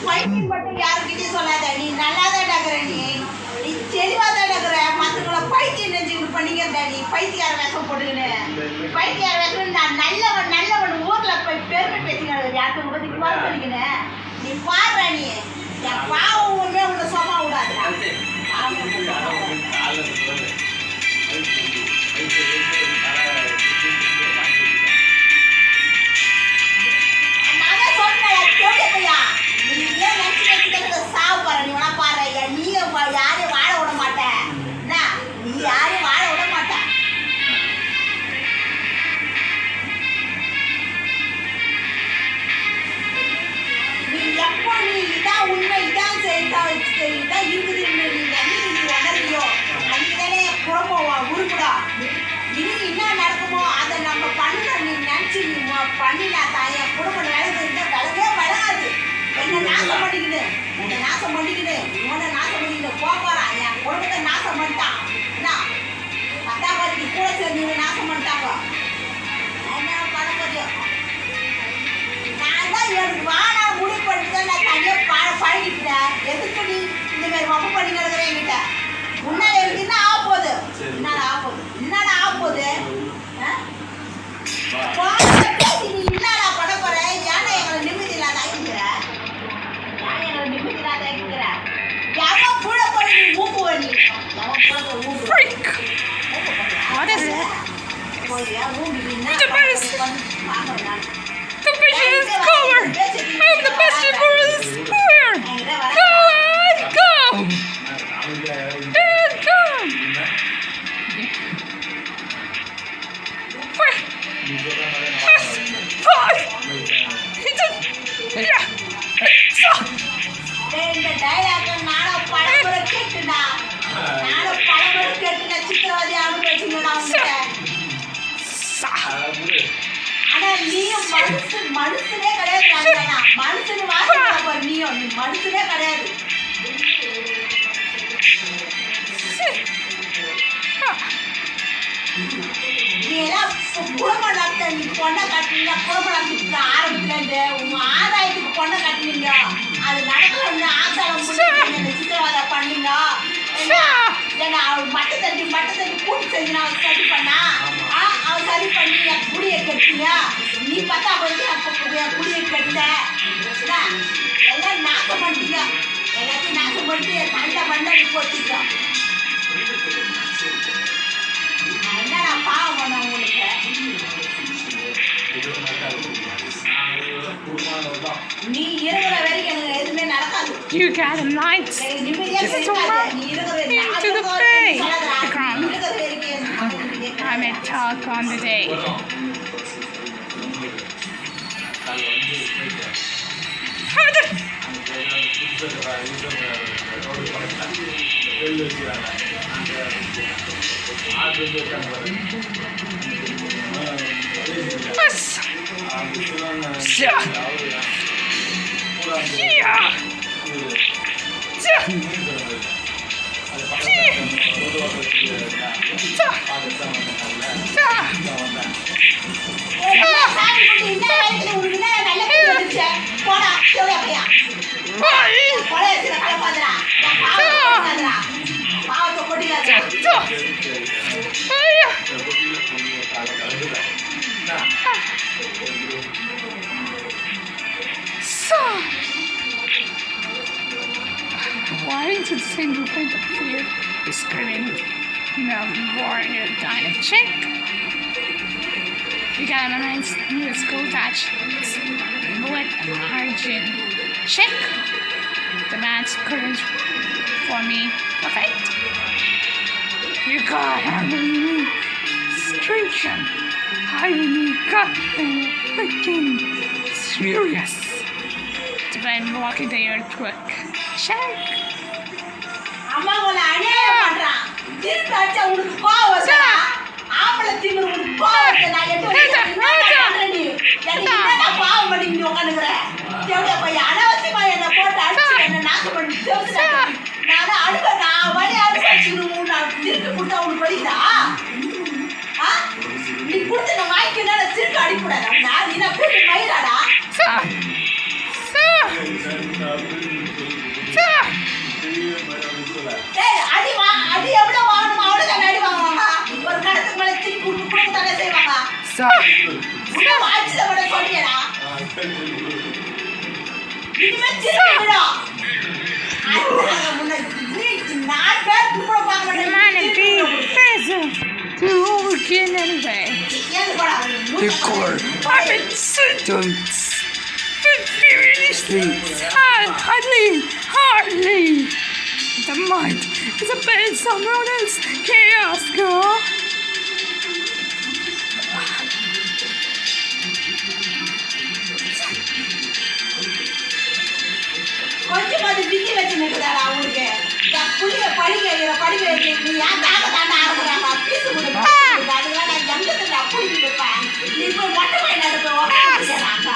பைத்தியம் மட்டும் யாருக்கிட்டையும் சொல்லாத. நீ நல்லா தான் நடக்கிற, நீ தெளிவாக தான் நடக்கிற. மற்றவங்களை பைத்தியம் நினைச்சு பண்ணிக்கிறதா நீ? பைத்தியார வேஷம் போட்டுக்கின்னு பைத்தியார வேஷம். நான் நல்லவன் ஊரில் போய் பெருமை பேசிக்கிற யாருக்கு பற்றி குவால் பண்ணிக்கினேன். நீ பாடுற, நீ என் பாவம் ஒன்றே உன்னை சொமா விடாதுடா. என்ன நடக்குமோ அதை நம்ம பண்ணணும். நீ நினைச்சு நீ பண்ணினா தாயா குடும்பம் விலகு விலகவே விலகாது. என்ன நாசம் பண்ணிக்கிட்டு இவனை நாசம் பண்ணிக்கிட்டு போறான். என் குடும்பத்தை நாசம் பண்ணிட்டான். என்ன பத்தாபாதிக்கு கூட சேர்ந்து நாசம் பண்ணிட்டாங்க. என்ன பண்ண முடியும்? நான் தான் எனக்கு வானா முடிவு பண்ணிட்டு நான் தனியாக பழகிட்டேன். எதுக்கு நீ இந்த மாதிரி மப்பு பண்ணி கிடக்குற என்கிட்ட? முன்னாடி எனக்கு என்ன ஆக போகுது? என்னடா ஆக போகுது? நீ என்னடா பண்ண போற? ஏன்னா எங்களை நிம்மதி இல்லாத ஆகிக்கிற. எவன் கூட போய் நீ மூப்பு பண்ணி The vision is color. I'm the best for this square. Go and go. And go. இந்த டைலாக் நானும் பலமுறை கேட்டுனா சித்திரவதை அனுபவிச்சுடா. ஆனா நீயும் மனுஷனே கிடையாது. மனுஷனு வாசனை நீயும் நீ மனுஷனே கிடையாது. நீ எல்லாம் குடும்பம் நடத்த நீ பொண்ணை கட்டினீங்க. குடும்பம் நடத்திட்டு ஆரம்பிச்சுலேருந்து உங்க ஆதாயத்துக்கு பொண்ணை கட்டினீங்க. அது நடக்கணும்னு ஆதாரம் சித்திரவதை பண்ணீங்க. ஏன்னா அவள் மட்டை தட்டி கூட்டு செஞ்சு நான் சரி பண்ணா. அவன் சரி பண்ணி என் குடியை கட்டிங்க. நீ பார்த்தா வந்து என் குடியை கட்ட எல்லாம் நாசம் பண்ணிட்டீங்க. எல்லாத்தையும் நாசம் பண்ணிட்டு என் தண்டை மண்டடி போட்டிங்க. என்ன நான் பாவம் பண்ண உங்களுக்கு? நீ இருக்கிற வரைக்கும் எனக்கு எதுவுமே நடக்காது. You got a night. This is over. Into the bay. I may talk on the day. Wiring to the single point of fear is screaming, warrior dino chick. You got a nice new school touch. Bullet margin chick. The man's courage for me perfect. You got a stringent. I got freaking serious. The man walking the earthquake. Check. அம்மா உன்னை அநியாயம் பண்றான். திருப்பி அடிச்சா உனக்கு கோவம் வருதா? ஆம்பளை திமிரு உனக்கு கோவம் வருது. நான் நீ என்ன பாவம் பண்ணி நீ உட்காந்துக்கிற? தேவையா பையன் அனாவசியமா என்னை போட்டு அடிச்சு என்னை நாக்கு பண்ணி நான் வழி அடிச்சு நான் திருப்பி கொடுத்தா உனக்கு வலிக்குதா? நீ கொடுத்து நான் வாங்கிக்கணும் திருப்பி அடிக்கூடாது. நீ நான் கூட்டி மயிலாடா. டேய், அடி எவ்வளவு வாங்கணுமோ அவ்வளவுதான் அடி வாங்குவாங்க. ஒரு கடத்துக்கு மேல திருப்பி கொடுக்கத்தானே செய்வாங்க. இன்னும் வாட்சில கூட சொல்லியடா. இனிமே திருப்பி விடும். அடுத்ததாக முன்னாடி நாலு பேர் கூட பார்க்க The மாட்டேன். man is being present to overkill anyway. ஏன் போடா? The court I've been sentenced don't to seriously hardly. The mind is a bit someone else chaos, girl. கொஞ்சமாவது விதி வச்சு நிற்கிறாரா அவங்களுக்கு? என் புள்ளைய படிக்க வைக்க நீ ஏன் தாக்க தாண்ட ஆரம்பிக்கிறாங்க? பீசு கொடுக்க அதுதான் நான் எங்கத்துல புள்ளி வைப்பேன். நீ போய் மொட்டை பையன் எடுப்ப உட்காந்துக்கிறாங்க.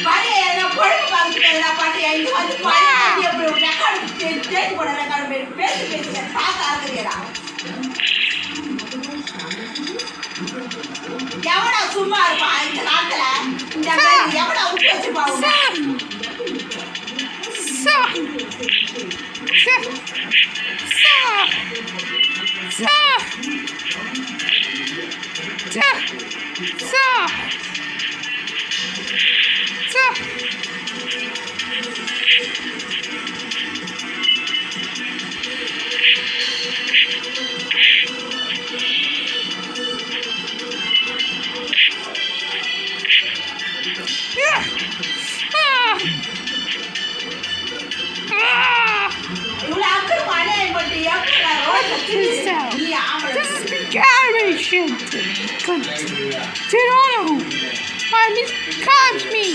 பழைய எதனா பொழுது பார்த்துட்டு எதனா பண்ணியா? இது வந்து பழைய எப்படி ரெக்கார்டு தேடி போட ரெக்கார்டு பேசி பார்க்க ஆரம்பிக்கிறா. எவனா சும்மா இருப்பான் இந்த காலத்துல? இந்த மாதிரி எவனா விட்டு வச்சுப்பாங்க? இவ்வளவு அக்கறை அநியாயம் பண்ணி எப்படி ரோட்ல நீ ஆம்பளை This is begaration to me. Toronto, at least catch me.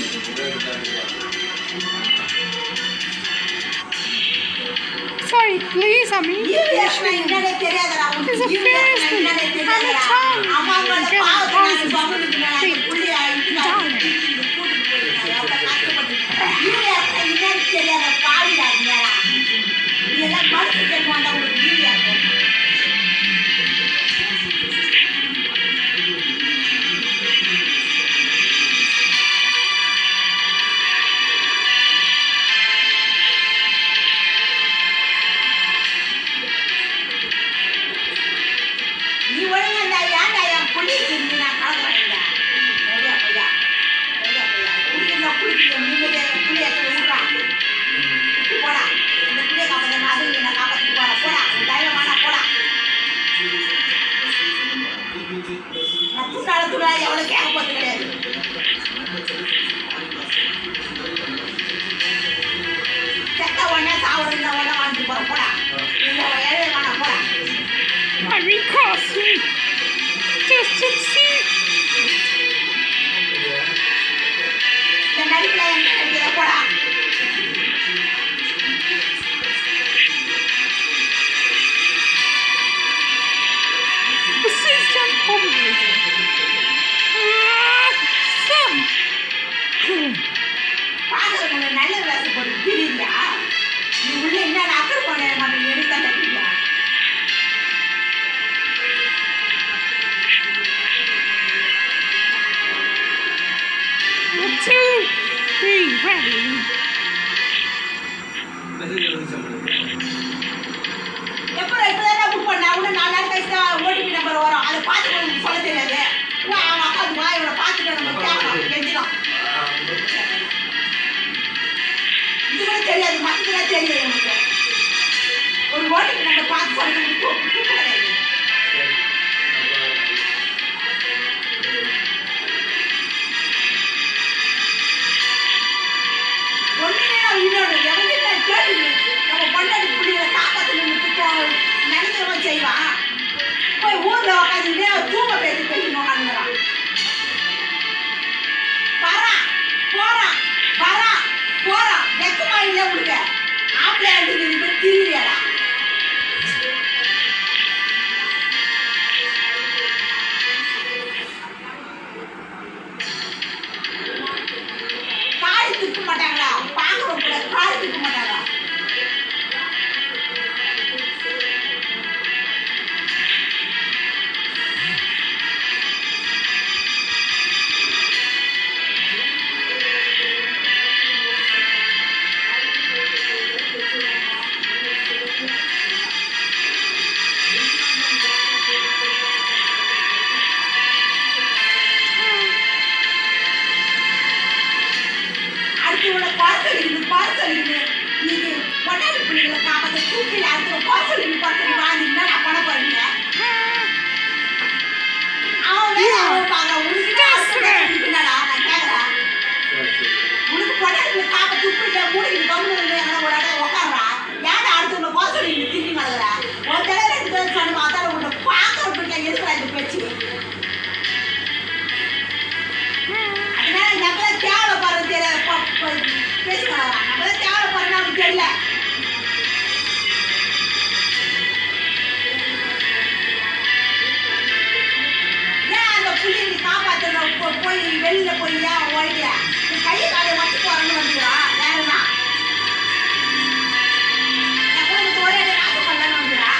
Sorry, please, I mean. என்னன்னே தெரியாதடா It's a உனக்கு. fierce thing. என்னன்னே I'm a தெரியாதடா. child. அம்மா மேல Get பாவத்தை நான் positive. பம்புக்கு நான் Think. புள்ளிய Down. கூட்டிட்டு போயிருக்கேன். எவ்வளவு கஷ்டப்பட்டு. என்னன்னு தெரியாத பாவிடா நீடா. நீ எல்லாம் மனசு கேட்க மாட்டா உங்களுக்கு வீடியா இருக்கும். நீ ஒழுங்கா இருந்தா ஏன்டா என் புள்ளி திரும்பி நான் கலக்குறேன்டா. ரெடியா பையா குடிக்கிறா நிம்மதியா என் புள்ளிய விடுறா. போடா இந்த புள்ளிய காப்பாற்ற மாதிரி நான் காப்பாற்றிட்டு போறேன். போடா உன் தைரியமான போடா. நான் துண்டால எவ்வளவு கேட்க போறது கிடையாது. செத்த உடனே சாவுறதுல உடனே வாங்கிட்டு போறேன். போடா இந்த ஏழை வேணாம் போடா. I recast me. Just to see. இந்த நடிப்புல என்ன நடிக்கிற போடா. The system overrated. Son. பாக்குறவங்க நல்ல வேலை போட்டு திரியா. நீ உள்ள என்ன அக்கறை பண்ண மாட்டேன் எடுத்தா தப்பியா. Two, three, ready. எப்பறம் இப்பதான் புக் பண்ண இன்னும் 4 நாள் கழிச்சு ஓடிபி நம்பர் வரும். அதை பார்த்து உங்களுக்கு சொல்ல தெரியாது. அவன் அக்காவுக்கு இவனை பார்த்துட்டு நம்ம கேட்கலாம் கெஞ்சிடும். இது கூட தெரியாது மற்றதுலாம் தெரியாது உனக்கு. ஒரு ஓடிபி நம்பர் பார்த்து சொல்றது தூக்கு கிடையாது. ஒண்ணுமே இன்னொன்று எவங்கிட்ட கேட்டு நம்ம பொண்டாட்டி பிள்ளைங்களை காப்பாற்றணும்னு நினைக்கிறவன் செய்வான். போய் ஊர்ல உட்காந்துட்டு தூக்க பேசி பேசி உட்காந்துக்கிறான். போறான் வெக்கமா இல்லை உங்களுக்கு. ஆப்பிள அடிக்கிறது திரியாடா. காய் துக்க மாட்டாங்களா? பாக்குறோம் கூட காய் துக்க மாட்டாங்களா? குறை சொல்லிக்கிட்டு இது பொண்டாட்டி பிள்ளைகளை காப்பாற்ற தூக்கில அடுத்த குறை சொல்லி வாங்கினா நான் பண்ண போறீங்க அவன் வேலை அவன் பார்க்க உனக்கு என்னடா நான் கேட்குறேன் உனக்கு பொண்டாட்டிகளை காப்ப துப்பிட்ட மூடிக்கிட்டு கம்முன்னு எங்கன்னா ஒரு இடத்துல உட்காடுறா ஏன்டா அடுத்தவங்களை குறை சொல்லி திரும்பி கிடக்குறா ஒரு தடவை 2 தடவை சொன்ன அதால உன்னை பார்க்க விட்டுருக்க எதுக்குறா இந்த பேச்சு அதனால நம்மள தேவைப்படுறது பேசிக்கலாம் நம்மள தேவைப்படுறது நமக்கு தெரியல ஏன் அந்த புள்ளியை நீ காப்பாற்ற போய் வெளியில போய் ஏன் ஓடிக்கிற நீ கையை காலையை வச்சு போறேன்னு வந்துடுவா வேறனா என் குடும்பத்தை ஒரே நாசம் பண்ணலான்னு வந்துடா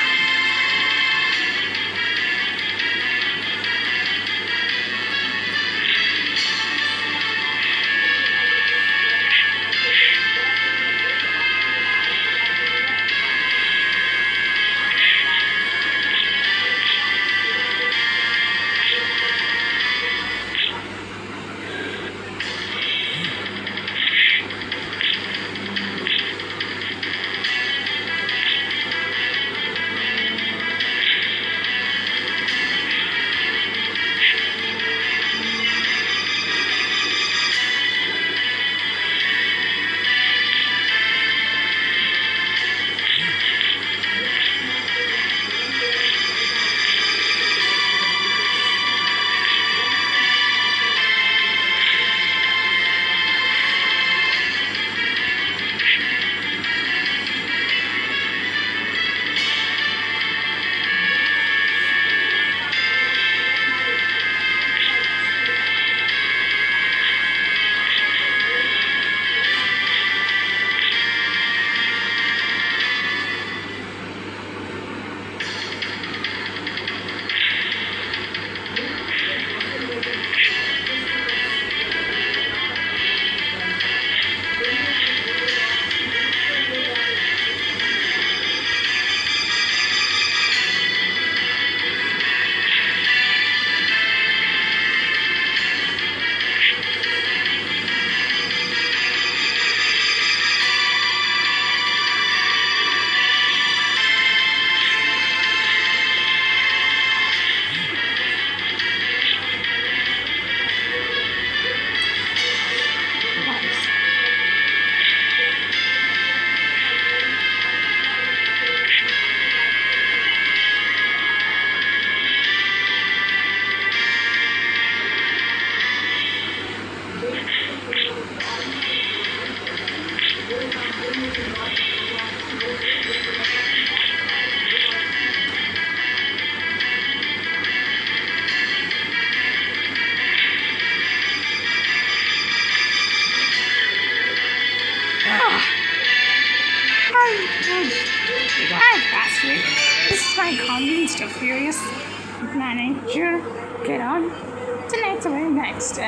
Bastard. This is my convinced of furious manager. Get on to next.